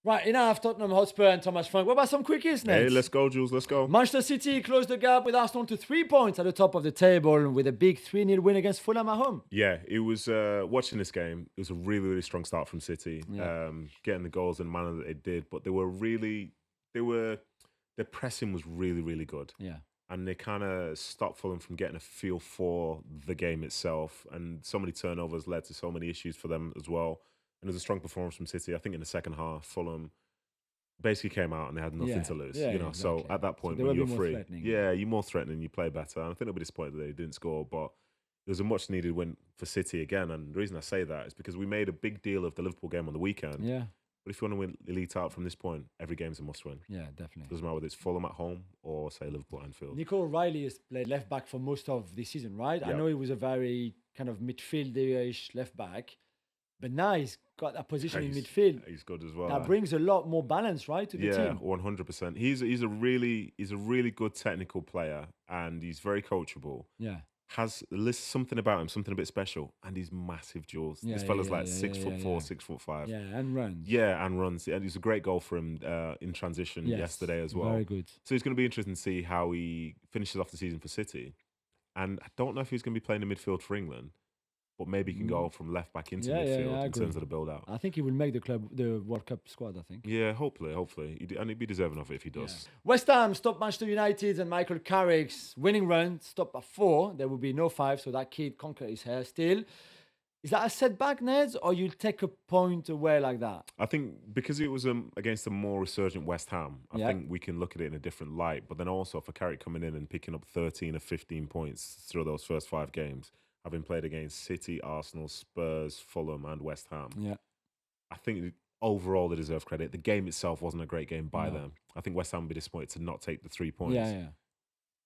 Right, enough Tottenham Hotspur and Thomas Frank. What about some quickies, Hey, Ned? let's go, Jules. Let's go. Manchester City closed the gap with Arsenal to 3 points at the top of the table with a big 3-0 win against Fulham at home. Yeah, it was watching this game. It was a really, really strong start from City, getting the goals in the manner that they did. But their pressing was really, really good. Yeah. And they kind of stopped Fulham from getting a feel for the game itself. And so many turnovers led to so many issues for them as well. And it was a strong performance from City. I think in the second half, Fulham basically came out and they had nothing to lose. Exactly. So at that point, they when were a you're bit more free, threatening. you're more threatening, you play better. And I think they'll be disappointed that they didn't score, but it was a much needed win for City again. And the reason I say that is because we made a big deal of the Liverpool game on the weekend. Yeah. But if you want to win elite out from this point, every game's a must win. Yeah, definitely. Doesn't matter whether it's Fulham at home or say Liverpool at Anfield. Nico O'Reilly has played left back for most of the season, right? I Yeah. know he was a very kind of midfielder-ish left back, but now he's got that position in midfield. He's good as well. That brings a lot more balance, right, to the team. 100%. He's a really good technical player, and he's very coachable. Yeah. Has something about him, something a bit special, and he's massive, Jules. This fella's 6'4", 6'5". Yeah, and runs. Yeah, and runs. And it was a great goal for him in transition yesterday as well. Very good. So it's going to be interesting to see how he finishes off the season for City. And I don't know if he's going to be playing in midfield for England, but maybe he can go from left back into midfield in terms of the build out. I think he will make the World Cup squad, I think. Yeah, hopefully. And he'd be deserving of it if he does. Yeah. West Ham stopped Manchester United and Michael Carrick's winning run stopped at 4. There will be no 5, so that kid conquered his hair still. Is that a setback, Ned, or you'll take a point away like that? I think because it was against a more resurgent West Ham, I think we can look at it in a different light. But then also for Carrick coming in and picking up 13 or 15 points through those first 5 games, having played against City, Arsenal, Spurs, Fulham, and West Ham. Yeah. I think overall they deserve credit. The game itself wasn't a great game by them. I think West Ham would be disappointed to not take the 3 points. Yeah.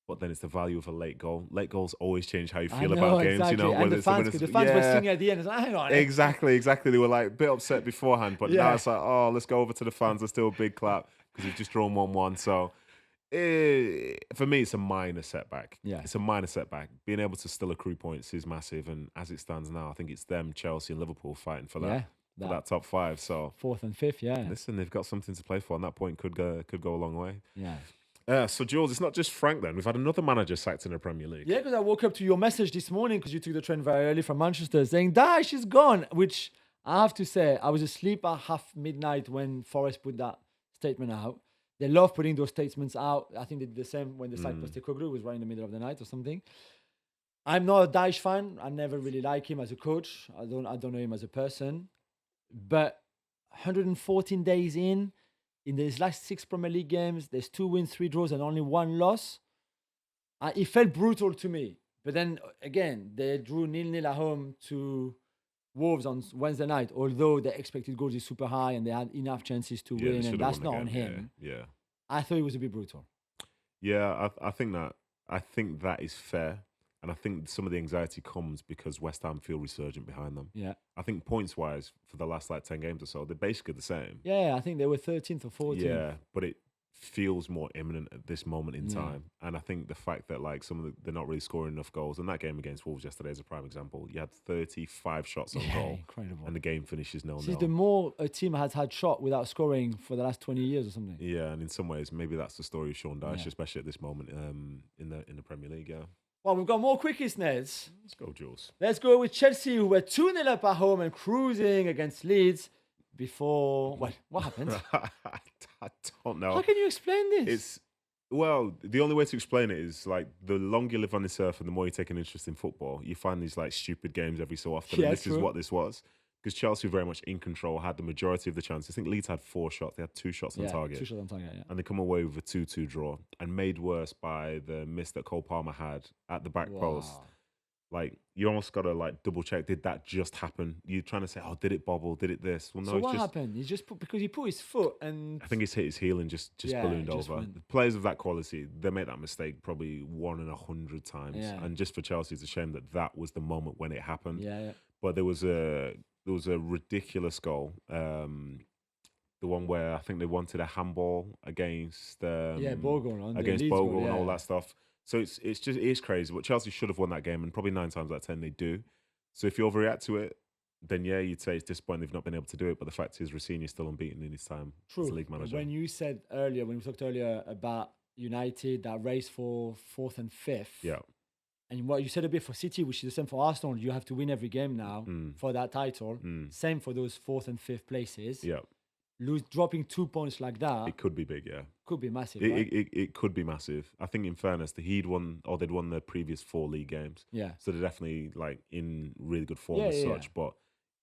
But then it's the value of a late goal. Late goals always change how you feel about games. Exactly. You know, and the fans were singing at the end. It's like, hang on. Exactly. They were like a bit upset beforehand, but now it's like, oh, let's go over to the fans. Let's do a big clap because we've just drawn 1-1. So for me, it's a minor setback. Yeah. It's a minor setback. Being able to still accrue points is massive. And as it stands now, I think it's them, Chelsea and Liverpool fighting for that top 5. So 4th and 5th, listen, they've got something to play for, and that point could go a long way. Yeah. So, Jules, it's not just Frank then. We've had another manager sacked in the Premier League. Yeah, because I woke up to your message this morning because you took the train very early from Manchester saying, Dyche is gone, which I have to say, I was asleep at midnight when Forest put that statement out. They love putting those statements out. I think they did the same when they sacked Postecoglou. It was right in the middle of the night or something. I'm not a Dyche fan. I never really like him as a coach. I don't know him as a person. But 114 days in these last 6 Premier League games, there's 2 wins, 3 draws, and only 1 loss. It felt brutal to me. But then, again, they drew 0-0 at home to Wolves on Wednesday night, although the expected goals is super high and they had enough chances to win, and that's not on him. Yeah. I thought it was a bit brutal. Yeah, I think that is fair. And I think some of the anxiety comes because West Ham feel resurgent behind them. Yeah. I think points-wise, for the last 10 games or so, they're basically the same. Yeah, I think they were 13th or 14th. Yeah, but it feels more imminent at this moment in time. And I think the fact that they're not really scoring enough goals, and that game against Wolves yesterday is a prime example. You had 35 shots on goal. Incredible. And the game finishes 0-0. This is the more a team has had shot without scoring for the last 20 years or something. Yeah, and in some ways, maybe that's the story of Sean Dyche, especially at this moment in the Premier League, Well, we've got more quickies, Neds. Let's go, Jules. Let's go with Chelsea, who were 2-0 up at home and cruising against Leeds before... What happened? I don't know. How can you explain this? The only way to explain it is the longer you live on this earth and the more you take an interest in football, you find these stupid games every so often. Yeah, and this true. is what this was. Because Chelsea were very much in control, had the majority of the chances. I think Leeds had 4 shots. They had 2 shots on target. 2 shots on target, And they come away with a 2-2 draw, and made worse by the miss that Cole Palmer had at the back post. You almost got to double check, did that just happen? You're trying to say, oh, did it bobble? Did it this? Well, no, so what happened? Because he put his foot and... I think he's hit his heel and just ballooned over. The players of that quality, they make that mistake probably 1 in 100 times. Yeah. And just for Chelsea, it's a shame that was the moment when it happened. Yeah. But there was a ridiculous goal. The one where I think they wanted a handball against Bogle against Bogle and all that stuff. So it's crazy. But Chelsea should have won that game, and probably 9 times out of 10 they do. So if you overreact to it, then yeah, you'd say it's disappointing they've not been able to do it. But the fact is, Rossini's still unbeaten in his time as a True. league manager. When you said earlier, when we talked earlier about United, that race for 4th and 5th. Yeah. And what you said a bit for City, which is the same for Arsenal, you have to win every game now for that title. Same for those 4th and 5th places. Yeah. Dropping 2 points like that. It could be big, yeah. Could be massive. It could be massive. I think, in fairness, they'd won the previous 4 league games. Yeah. So they're definitely like in really good form as such. But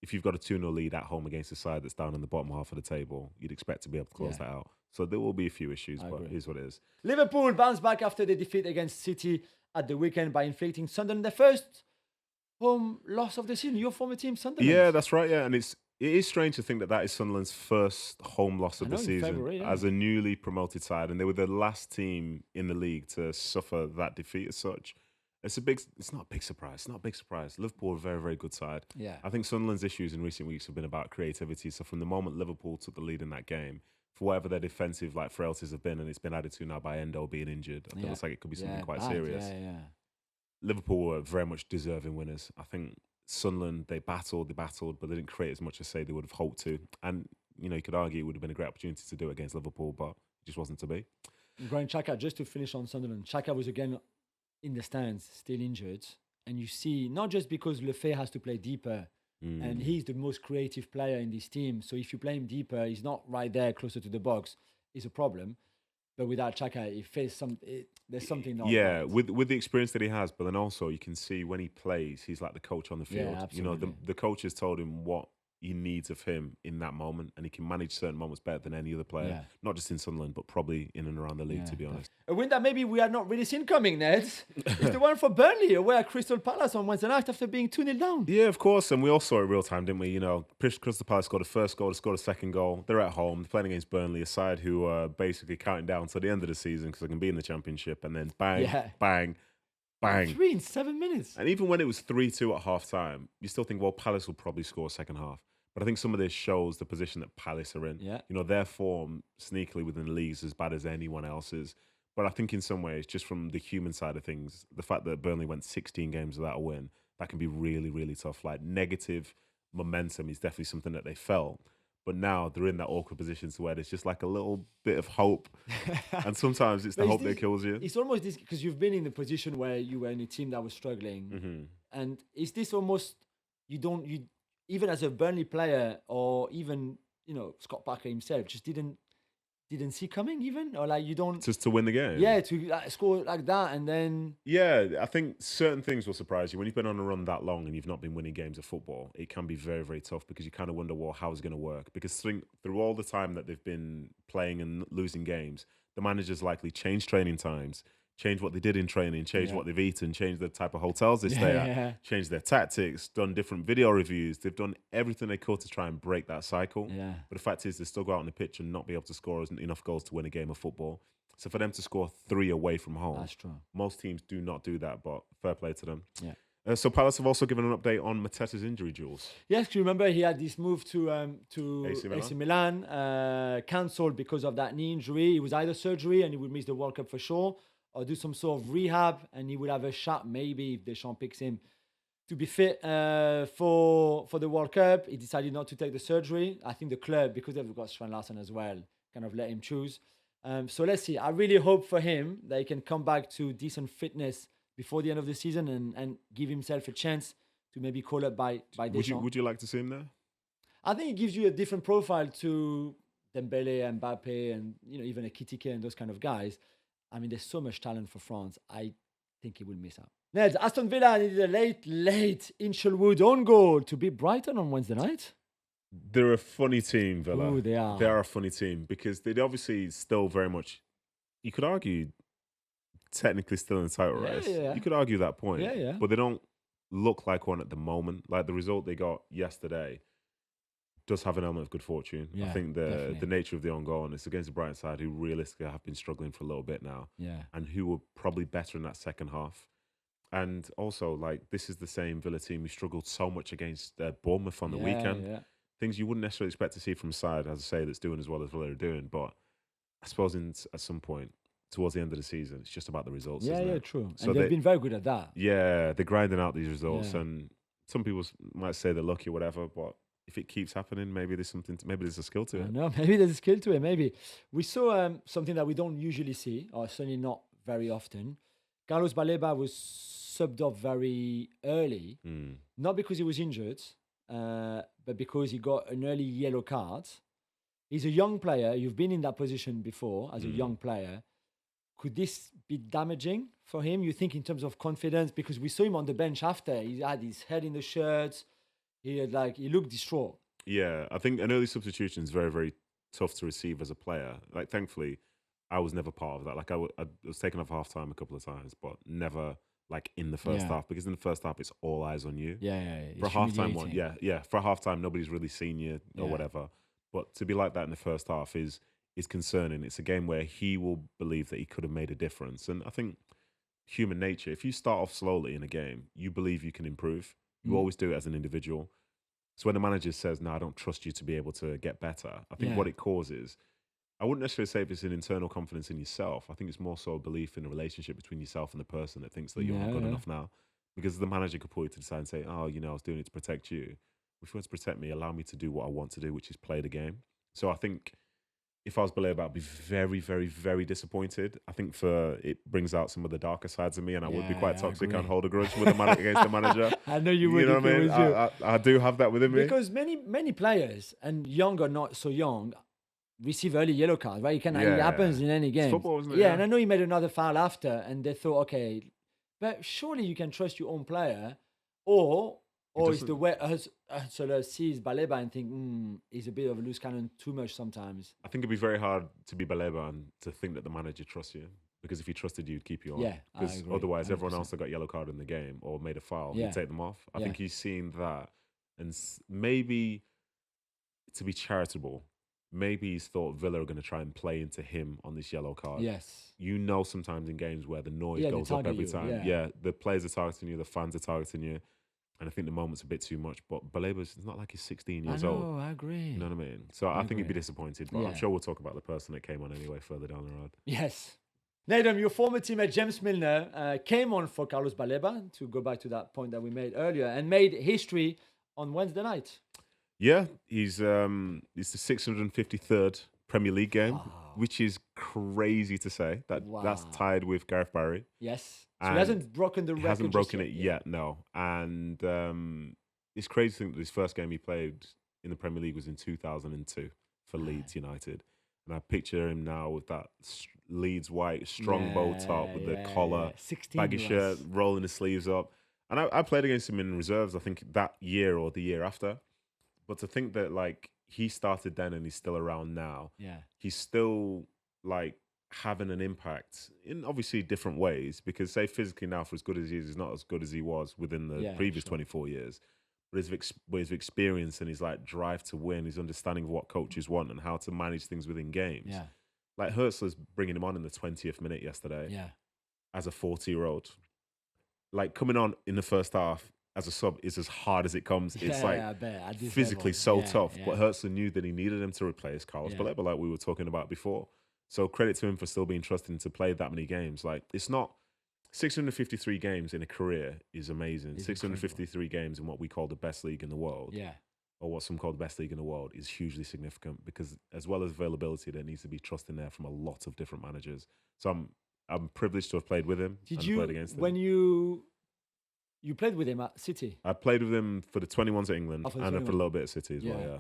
if you've got a 2-0 lead at home against a side that's down in the bottom half of the table, you'd expect to be able to close that out. So there will be a few issues, but it is what it is. Liverpool bounced back after the defeat against City at the weekend by inflicting Sunderland their first home loss of the season. Your former team, Sunderland. Yeah, that's right. Yeah, and it is strange to think that is Sunderland's first home loss of the season as a newly promoted side, and they were the last team in the league to suffer that defeat as such. It's not a big surprise. It's not a big surprise. Liverpool are a very, very good side. Yeah. I think Sunderland's issues in recent weeks have been about creativity. So from the moment Liverpool took the lead in that game, for whatever their defensive frailties have been, and it's been added to now by Endo being injured, I think it looks like it could be something quite serious. Yeah. Liverpool were very much deserving winners. I think Sunderland, they battled, but they didn't create as much as say they would have hoped to. And you could argue it would have been a great opportunity to do it against Liverpool, but it just wasn't to be. Granit Xhaka, just to finish on Sunderland, Xhaka was again in the stands, still injured. And you see, not just because Lefebvre has to play deeper, and he's the most creative player in this team. So if you play him deeper, he's not right there closer to the box. It's a problem. But without Xhaka, there's something not right. with the experience that he has, but then also you can see when he plays, he's like the coach on the field. Yeah, absolutely. The coach has told him what he needs of him in that moment, and he can manage certain moments better than any other player, not just in Sunderland, but probably in and around the league, to be honest. A win that maybe we had not really seen coming, Ned, is the one for Burnley, away at Crystal Palace on Wednesday night after being 2-0 down. Yeah, of course, and we all saw it real time, didn't we? Crystal Palace scored a first goal, they scored a second goal. They're at home, they're playing against Burnley, a side who are basically counting down to the end of the season because they can be in the Championship, and then bang, bang, bang. 3 in 7 minutes. And even when it was 3-2 at half-time, you still think, well, Palace will probably score second half. But I think some of this shows the position that Palace are in. Yeah. Their form sneakily within the league is as bad as anyone else's. But I think in some ways, just from the human side of things, the fact that Burnley went 16 games without a win, that can be really, really tough. Like, negative momentum is definitely something that they felt. But now they're in that awkward position to where there's just like a little bit of hope. And sometimes it's the hope that kills you. It's almost this, because you've been in the position where you were in a team that was struggling. And is this almost, even as a Burnley player, or even, Scott Parker himself, just didn't see coming even? Or like you don't... Just to win the game? Yeah, to score like that and then... Yeah, I think certain things will surprise you. When you've been on a run that long and you've not been winning games of football, it can be very, very tough because you kind of wonder, well, how's it going to work? Because through all the time that they've been playing and losing games, the manager's likely changed training times, change what they did in training, change what they've eaten, change the type of hotels they stay at, change their tactics, done different video reviews. They've done everything they could to try and break that cycle. Yeah. But the fact is they still go out on the pitch and not be able to score enough goals to win a game of football. So for them to score 3 away from home, that's true. Most teams do not do that, but fair play to them. Yeah. So Palace have also given an update on Mateta's injury, Jules. Yes, you remember he had this move to AC Milan, cancelled because of that knee injury. It was either surgery and he would miss the World Cup for sure, or do some sort of rehab, and he would have a shot maybe if Deschamps picks him to be fit for the World Cup. He decided not to take the surgery. I think the club, because they've got Sven Larsson as well, kind of let him choose. So let's see. I really hope for him that he can come back to decent fitness before the end of the season and give himself a chance to maybe call up by Deschamps. Would you like to see him there? I think it gives you a different profile to Dembele and Mbappe and even Ekitike and those kind of guys. I mean, there's so much talent for France. I think he will miss out. Ned, Aston Villa needed a late Inchelwood own goal to beat Brighton on Wednesday night. They're a funny team, Villa. Ooh, they are. They are a funny team because they're obviously still very much, you could argue, technically still in the title race. Yeah. You could argue that point. Yeah. But they don't look like one at the moment. Like the result they got yesterday does have an element of good fortune. Yeah, I think the nature of the own goal, and it's against the Brighton side who realistically have been struggling for a little bit now. Yeah. And who were probably better in that second half. And also, this is the same Villa team who struggled so much against Bournemouth on the weekend. Yeah. Things you wouldn't necessarily expect to see from a side, as I say, that's doing as well as Villa are doing. But I suppose at some point, towards the end of the season, it's just about the results, isn't it? True. So and they've been very good at that. Yeah, they're grinding out these results. Yeah. And some people might say they're lucky or whatever, but if it keeps happening, maybe there's something. Maybe there's a skill to it. No, maybe there's a skill to it. Maybe we saw something that we don't usually see, or certainly not very often. Carlos Baleba was subbed off very early, not because he was injured, but because he got an early yellow card. He's a young player. You've been in that position before as a young player. Could this be damaging for him, you think, in terms of confidence? Because we saw him on the bench after. He had his head in the shirt. He looked distraught. Yeah, I think an early substitution is very, very tough to receive as a player. Like, thankfully, I was never part of that. Like, I was taken off half time a couple of times, but never like in the first half, because in the first half it's all eyes on you. Yeah. For a half-time one, for a half-time nobody's really seen you or whatever. But to be like that in the first half is concerning. It's a game where he will believe that he could have made a difference. And I think human nature, if you start off slowly in a game, you believe you can improve. You always do it as an individual. So when the manager says, "No, I don't trust you to be able to get better," I think what it causes, I wouldn't necessarily say if it's an internal confidence in yourself. I think it's more so a belief in a relationship between yourself and the person that thinks that you're not good enough now. Because the manager could pull you to the side and say, "Oh, I was doing it to protect you. If you want to protect me, allow me to do what I want to do, which is play the game." So I think if I was Baleba, I'd be very, very, very disappointed. I think it brings out some of the darker sides of me, and I would be quite toxic and hold a grudge with against the manager. I know you would. You know what I mean? I do have that within me. Because many players, and young or not so young, receive early yellow cards, right? It happens in any game. It's football, isn't it? Yeah, and I know he made another foul after, and they thought, okay, but surely you can trust your own player, or it's the way Ursula sees Baleba and think, he's a bit of a loose cannon too much sometimes. I think it'd be very hard to be Baleba and to think that the manager trusts you. Because if he trusted you, he'd keep you on. Yeah, because otherwise, 100%. Everyone else that got yellow card in the game or made a foul, he'd take them off. I think he's seen that. And maybe, to be charitable, maybe he's thought Villa are going to try and play into him on this yellow card. Yes. Sometimes in games where the noise goes up every time. Yeah, the players are targeting you, the fans are targeting you. And I think the moment's a bit too much. But Baleba's not like he's 16 years old. I agree. You know what I mean? So I think he'd be disappointed. But I'm sure we'll talk about the person that came on anyway further down the road. Yes. Nedum, your former teammate James Milner came on for Carlos Baleba, to go back to that point that we made earlier, and made history on Wednesday night. Yeah, he's the 653rd Premier League game, which is crazy to say. That's tied with Gareth Barry. Yes. So he hasn't broken the record. He hasn't broken it yet, no. And it's crazy to think that his first game he played in the Premier League was in 2002 for Leeds United. And I picture him now with that Leeds white strongbow top with the collar, baggy shirt, rolling his sleeves up. And I played against him in reserves, I think that year or the year after. But to think that he started then and he's still around now. Yeah. He's still having an impact in obviously different ways, because say physically now, for as good as he is, he's not as good as he was within the previous 24 years. But his experience and his drive to win, his understanding of what coaches want and how to manage things within games. Yeah. Like Hurtsler's bringing him on in the 20th minute yesterday. Yeah. As a 40-year-old. Coming on in the first half as a sub is as hard as it comes. It's physically so tough. Yeah. But Hurtsler knew that he needed him to replace Carlos Baleba, like we were talking about before. So credit to him for still being trusted to play that many games. It's not 653 games in a career is amazing. It's 653 games in what we call the best league in the world. Yeah. Or what some call the best league in the world is hugely significant, because as well as availability, there needs to be trust in there from a lot of different managers. So I'm privileged to have played with him. Played against him. When you played with him at City? I played with him for the 21s at England and for a little bit at City as well, yeah.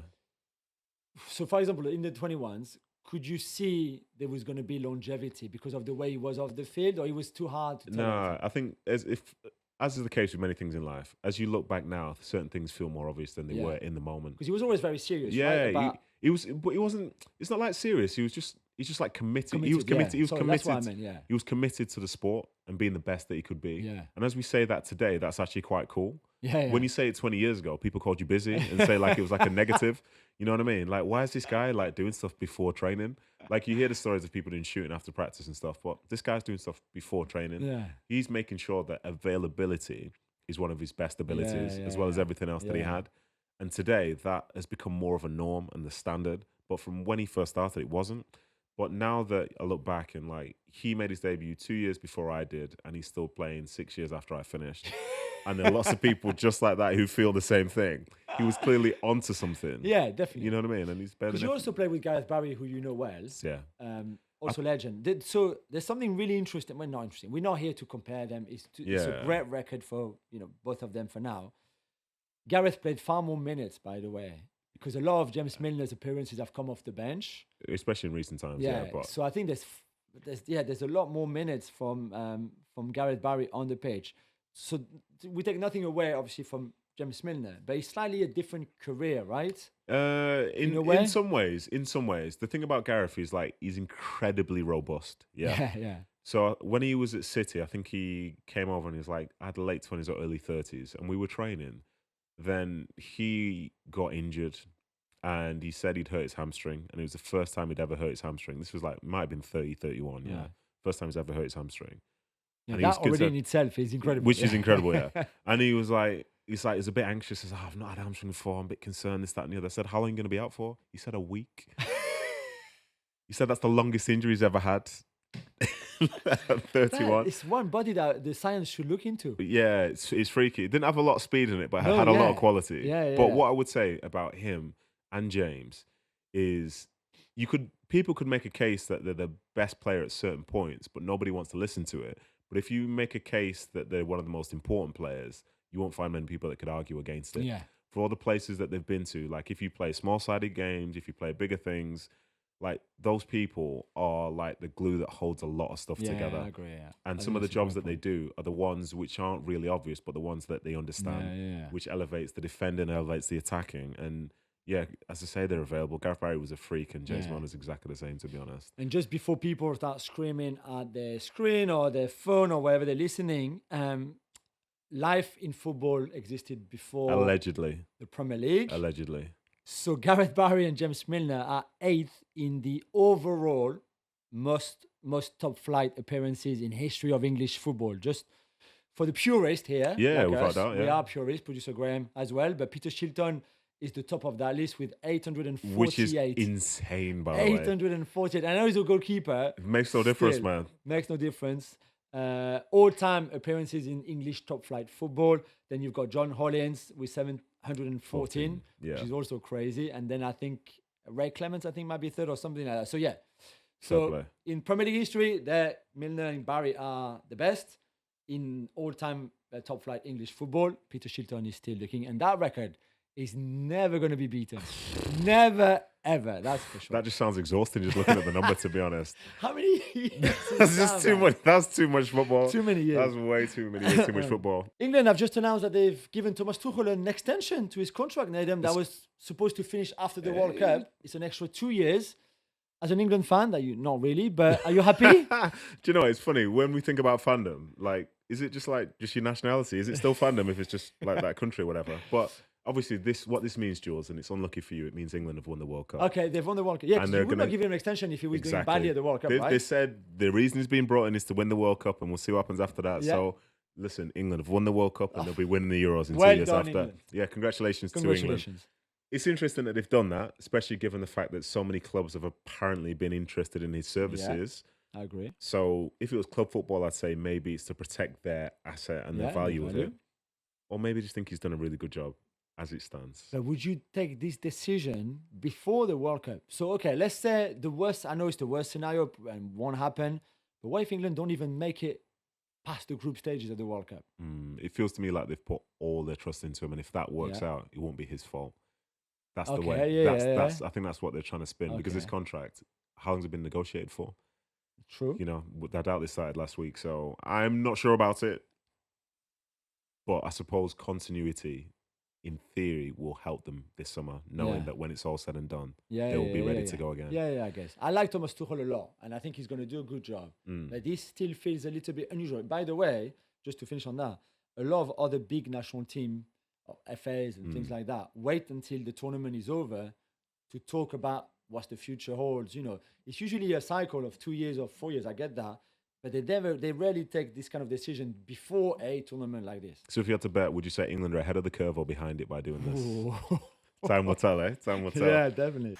So for example, in the 21s, could you see there was going to be longevity because of the way he was off the field, or it was too hard to tell? No, I think as is the case with many things in life, as you look back now, certain things feel more obvious than they were in the moment. Because he was always very serious. Yeah, right? he was, but he wasn't. It's not serious. He's just committed. He was committed. Yeah. He was committed. That's what I meant, yeah. He was committed to the sport and being the best that he could be. Yeah. And as we say that today, that's actually quite cool. Yeah. When you say it 20 years ago, people called you busy and say it was a negative. You know what I mean? Why is this guy doing stuff before training? You hear the stories of people doing shooting after practice and stuff, but this guy's doing stuff before training. Yeah. He's making sure that availability is one of his best abilities, as well as everything else that he had. And today, that has become more of a norm and the standard. But from when he first started, it wasn't. But now that I look back and like he made his debut 2 years before I did, and he's still playing 6 years after I finished. And there are lots of people just like that who feel the same thing. He was clearly onto something. Yeah, definitely. You know what I mean? And he's better. Because you also play with Gareth Barry, who you know well. Yeah. Also legend. So there's something really interesting. Well, not interesting. We're not here to compare them. It's a great record for both of them for now. Gareth played far more minutes, by the way, because a lot of James Milner's appearances have come off the bench, especially in recent times. Yeah. But so I think there's a lot more minutes from Gareth Barry on the pitch. So we take nothing away, obviously, from James Milner, but it's slightly a different career, right? In some ways. The thing about Gareth is like he's incredibly robust. Yeah. So when he was at City, I think he came over and he was like, I had late 20s or early 30s, and we were training. Then he got injured, and he said he'd hurt his hamstring, and it was the first time he'd ever hurt his hamstring. This was like might have been 30, 31. Yeah, first time he's ever hurt his hamstring. Yeah, that already in itself is incredible. Which is incredible, yeah. And he was like, he's a bit anxious. He says, I've not had hamstring before. I'm a bit concerned, this, that, and the other. I said, how long are you going to be out for? He said, a week. He said that's the longest injury he's ever had. 31. It's one body that the science should look into. Yeah, it's freaky. It didn't have a lot of speed in it, but it had a lot of quality. But what I would say about him and James is people could make a case that they're the best player at certain points, but nobody wants to listen to it. But if you make a case that they're one of the most important players, you won't find many people that could argue against it. Yeah. For all the places that they've been to, like if you play small-sided games, if you play bigger things, like those people are like the glue that holds a lot of stuff together. I agree, yeah. And some of the jobs that they do are the ones which aren't really obvious, but the ones that they understand, which elevates the defending, elevates the attacking. And yeah, as I say, they're available. Gareth Barry was a freak, and James Milner's exactly the same, to be honest. And just before people start screaming at their screen or their phone or wherever they're listening, life in football existed before allegedly the Premier League. Allegedly. So Gareth Barry and James Milner are 8th in the overall most top flight appearances in history of English football. Just for the purist here, without doubt, we are purists. Producer Graham as well, but Peter Shilton is the top of that list with 848. Which is insane, by the way. 848. I know he's a goalkeeper. It makes no difference, man. Makes no difference. All-time appearances in English top-flight football. Then you've got John Hollins with 714, which is also crazy. And then I think Ray Clements, might be third or something like that. So, yeah. So, in Premier League history, Milner and Barry are the best. In all-time top-flight English football, Peter Shilton is still the king. And that record is never going to be beaten. Never, ever. That's for sure. That just sounds exhausting just looking at the number, to be honest. How many years? That's just too much. That's too much football. Too many years. That's way too many years, too much football. England have just announced that they've given Thomas Tuchel an extension to his contract, Nedum, that was supposed to finish after the World Cup. It's an extra 2 years. As an England fan, not really, but are you happy? Do you know, it's funny, when we think about fandom, like, is it just your nationality? Is it still fandom if it's just like that country or whatever? But obviously, what this means, Jules, and it's unlucky for you, it means England have won the World Cup. Okay, they've won the World Cup. Yeah, because you would not give him an extension if he was doing badly at the World Cup, right? They said the reason he's being brought in is to win the World Cup, and we'll see what happens after that. Yeah. So, listen, England have won the World Cup, and they'll be winning the Euros in 2 years after. England. Yeah, congratulations to England. It's interesting that they've done that, especially given the fact that so many clubs have apparently been interested in his services. Yeah, I agree. So, if it was club football, I'd say maybe it's to protect their asset and their value of it. Or maybe just think he's done a really good job as it stands. But would you take this decision before the World Cup? So, okay, let's say the worst, I know it's the worst scenario and won't happen, but what if England don't even make it past the group stages of the World Cup? It feels to me like they've put all their trust into him, and if that works out, it won't be his fault. That's the way. I think that's what they're trying to spin, because this contract, how long's it been negotiated for? True. You know, I doubt this started last week, so I'm not sure about it. But I suppose continuity, in theory, will help them this summer, knowing that when it's all said and done, they will be ready to go again. Yeah, I guess. I like Thomas Tuchel a lot, and I think he's going to do a good job. But this still feels a little bit unusual. By the way, just to finish on that, a lot of other big national team, FAs and things like that, wait until the tournament is over to talk about what the future holds. You know, it's usually a cycle of 2 years or 4 years. I get that. But they rarely take this kind of decision before a tournament like this. So if you had to bet, would you say England are ahead of the curve or behind it by doing this? Time will tell, eh? Time will tell. Yeah, definitely.